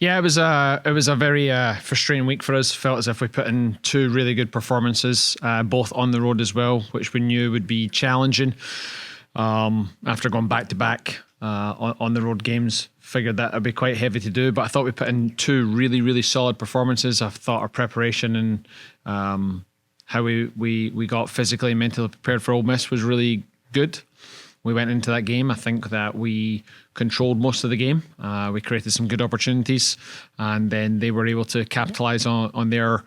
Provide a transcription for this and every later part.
Yeah, it was a very frustrating week for us. Felt as if we put in two really good performances, both on the road as well, which we knew would be challenging. After going back to back on the road games, figured that would be quite heavy to do. But I thought we put in two really, really solid performances. I thought our preparation and how we got physically and mentally prepared for Ole Miss was really good. We went into that game. I think that we controlled most of the game. We created some good opportunities, and then they were able to capitalise on their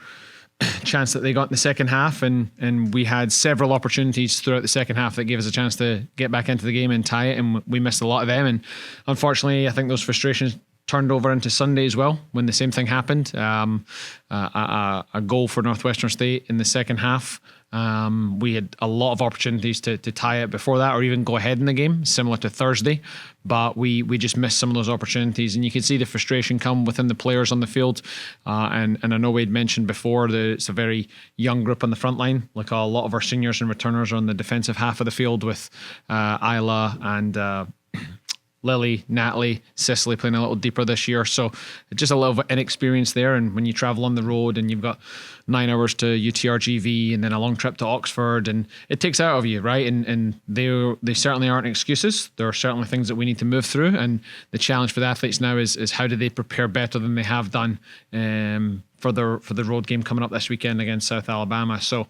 chance that they got in the second half. And we had several opportunities throughout the second half that gave us a chance to get back into the game and tie it, and we missed a lot of them. And unfortunately, I think those frustrations turned over into Sunday as well, when the same thing happened. A goal for Northwestern State in the second half. We had a lot of opportunities to tie it before that, or even go ahead in the game, similar to Thursday, but we just missed some of those opportunities, and you could see the frustration come within the players on the field. And I know we'd mentioned before that it's a very young group on the front line. Like, a lot of our seniors and returners are on the defensive half of the field, with Isla and Lily, Natalie, Cicely playing a little deeper this year. So just a little inexperience there. And when you travel on the road and you've got 9 hours to UTRGV and then a long trip to Oxford, and it takes out of you, right? And they certainly aren't excuses. There are certainly things that we need to move through. And the challenge for the athletes now is how do they prepare better than they have done for the road game coming up this weekend against South Alabama. So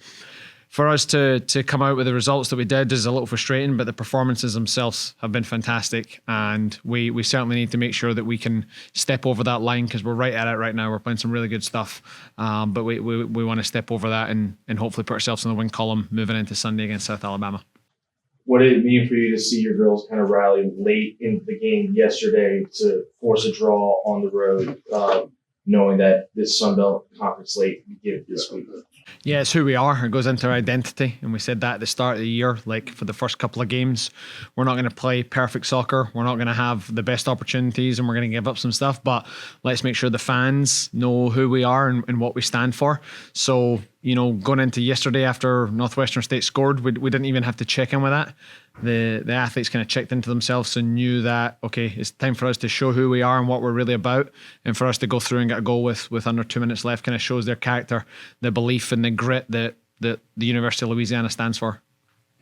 for us to come out with the results that we did is a little frustrating, but the performances themselves have been fantastic, and we certainly need to make sure that we can step over that line, because we're right at it right now. We're playing some really good stuff, but we want to step over that and hopefully put ourselves in the win column moving into Sunday against South Alabama. What did it mean for you to see your girls kind of rally late into the game yesterday to force a draw on the road, knowing that this Sun Belt Conference slate we give this week? Yeah, it's who we are. It goes into our identity. And we said that at the start of the year, like for the first couple of games, we're not going to play perfect soccer. We're not going to have the best opportunities, and we're going to give up some stuff. But let's make sure the fans know who we are and what we stand for. So, going into yesterday after Northwestern State scored, we didn't even have to check in with that. The athletes kind of checked into themselves and knew that, okay, it's time for us to show who we are and what we're really about. And for us to go through and get a goal with under 2 minutes left kind of shows their character, the belief and the grit that the University of Louisiana stands for.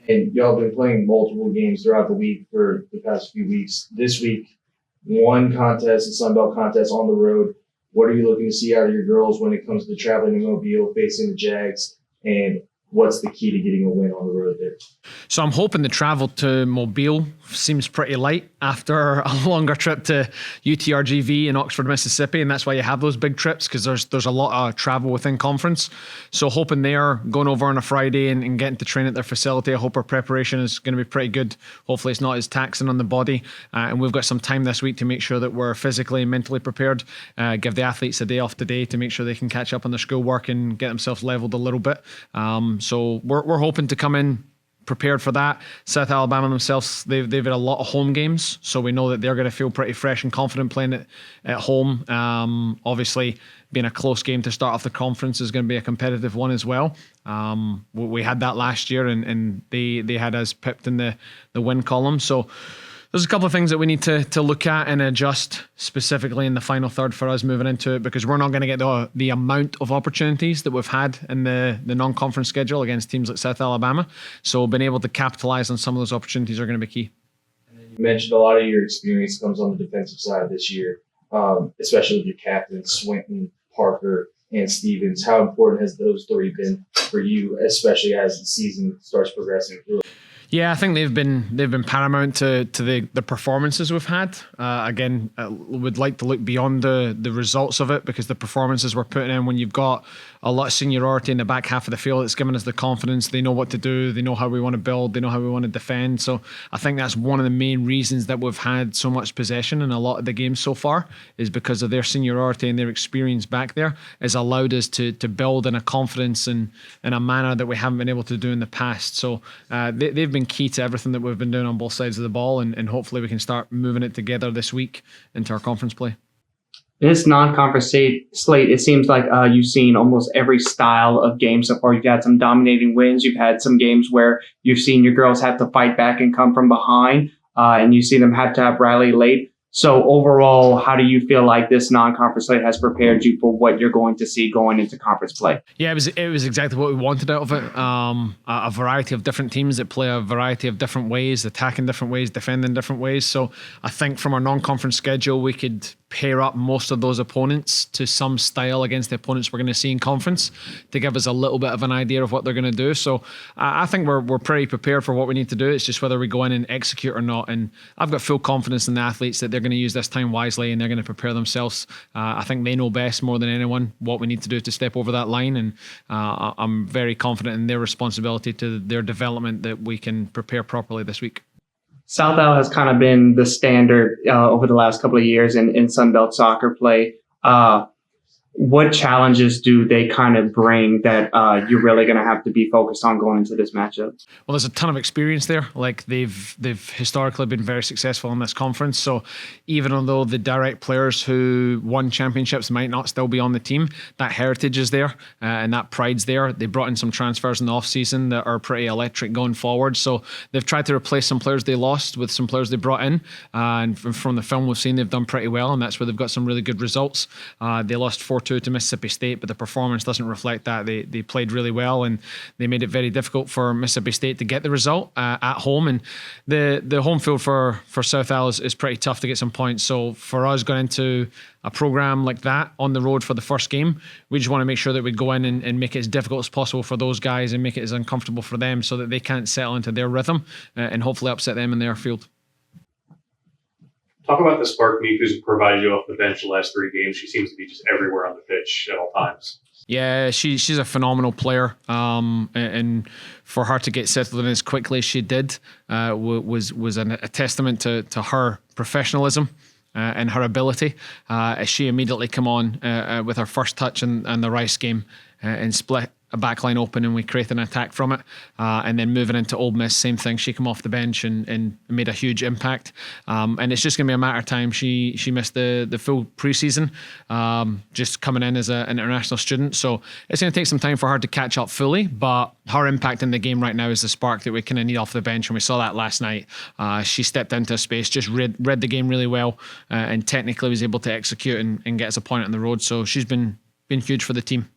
And y'all have been playing multiple games throughout the week for the past few weeks. This week, one contest, the Sun Belt contest on the road. What are you looking to see out of your girls when it comes to traveling to Mobile, facing the Jags, and what's the key to getting a win on the road there? So I'm hoping the travel to Mobile seems pretty light after a longer trip to UTRGV in Oxford, Mississippi, and that's why you have those big trips, because there's a lot of travel within conference. So hoping they're going over on a Friday and getting to train at their facility. I hope our preparation is going to be pretty good. Hopefully it's not as taxing on the body, and we've got some time this week to make sure that we're physically and mentally prepared. Give the athletes a day off today to make sure they can catch up on their schoolwork and get themselves leveled a little bit. So we're hoping to come in prepared for that. South Alabama themselves, they've had a lot of home games, so we know that they're going to feel pretty fresh and confident playing it at home. Obviously, being a close game to start off the conference is going to be a competitive one as well. We had that last year, and they had us pipped in the win column. So there's a couple of things that we need to look at and adjust specifically in the final third for us moving into it, because we're not going to get the amount of opportunities that we've had in the non-conference schedule against teams like South Alabama. So being able to capitalize on some of those opportunities are going to be key. You mentioned a lot of your experience comes on the defensive side this year, especially with your captains, Swinton, Parker, and Stevens. How important has those three been for you, especially as the season starts progressing through? Yeah, I think they've been paramount to the performances we've had. Again, would like to look beyond the results of it, because the performances we're putting in, when you've got a lot of seniority in the back half of the field, it's given us the confidence. They know what to do. They know how we want to build. They know how we want to defend. So I think that's one of the main reasons that we've had so much possession in a lot of the games so far, is because of their seniority and their experience back there has allowed us to build in a confidence and in a manner that we haven't been able to do in the past. So they've been key to everything that we've been doing on both sides of the ball, and hopefully we can start moving it together this week into our conference play. This non-conference slate, it seems like you've seen almost every style of game so far. You've had some dominating wins. You've had some games where you've seen your girls have to fight back and come from behind, and you see them have to have rally late. So overall, how do you feel like this non-conference slate has prepared you for what you're going to see going into conference play? Yeah, it was exactly what we wanted out of it. A variety of different teams that play a variety of different ways, attacking different ways, defending different ways. So I think from our non-conference schedule, we could pair up most of those opponents to some style against the opponents we're going to see in conference to give us a little bit of an idea of what they're going to do. So I think we're pretty prepared for what we need to do. It's just whether we go in and execute or not. And I've got full confidence in the athletes that they're going to use this time wisely and they're going to prepare themselves. I think they know best more than anyone what we need to do to step over that line. And I'm very confident in their responsibility to their development that we can prepare properly this week. South Al has kind of been the standard over the last couple of years in Sun Belt soccer play. What challenges do they kind of bring that you're really going to have to be focused on going into this matchup? Well, there's a ton of experience there. Like they've historically been very successful in this conference. So even although the direct players who won championships might not still be on the team, that heritage is there and that pride's there. They brought in some transfers in the offseason that are pretty electric going forward. So they've tried to replace some players they lost with some players they brought in. And from the film we've seen, they've done pretty well. And that's where they've got some really good results. They lost 4-2 to Mississippi State, but the performance doesn't reflect that. They played really well and they made it very difficult for Mississippi State to get the result at home. And the home field for South Al is pretty tough to get some points. So for us going into a program like that on the road for the first game, we just want to make sure that we go in and make it as difficult as possible for those guys and make it as uncomfortable for them so that they can't settle into their rhythm and hopefully upset them in their field. Talk about the spark Meek who's provided you off the bench the last 3 games. She seems to be just everywhere on the pitch at all times. Yeah, she's a phenomenal player, and for her to get settled in as quickly as she did was a testament to her professionalism and her ability. As she immediately come on with her first touch in the Rice game and split a backline open and we create an attack from it. And then moving into Ole Miss, same thing. She came off the bench and made a huge impact. And it's just going to be a matter of time. She missed the full preseason, just coming in as an international student. So it's going to take some time for her to catch up fully, but her impact in the game right now is the spark that we kind of need off the bench. And we saw that last night. She stepped into a space, just read the game really well, and technically was able to execute and get us a point on the road. So she's been huge for the team.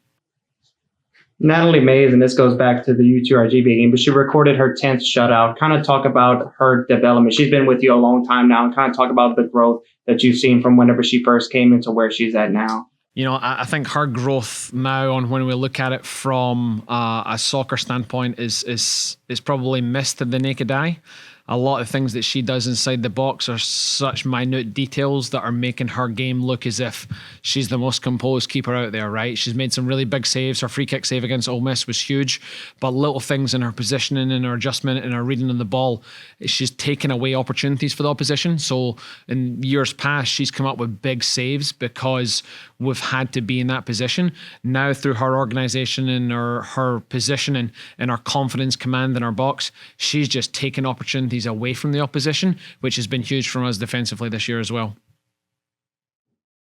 Natalie Mays, and this goes back to the U2RGB game, but she recorded her 10th shutout. Kind of talk about her development. She's been with you a long time now, and kind of talk about the growth that you've seen from whenever she first came into where she's at now. You know, I think her growth now, on when we look at it from a soccer standpoint, is probably missed to the naked eye. A lot of things that she does inside the box are such minute details that are making her game look as if she's the most composed keeper out there, right? She's made some really big saves. Her free kick save against Ole Miss was huge, but little things in her positioning and her adjustment and her reading of the ball, she's taken away opportunities for the opposition. So in years past, she's come up with big saves because we've had to be in that position. Now through her organisation and her position and her confidence command in our box, she's just taken opportunities away from the opposition, which has been huge for us defensively this year as well.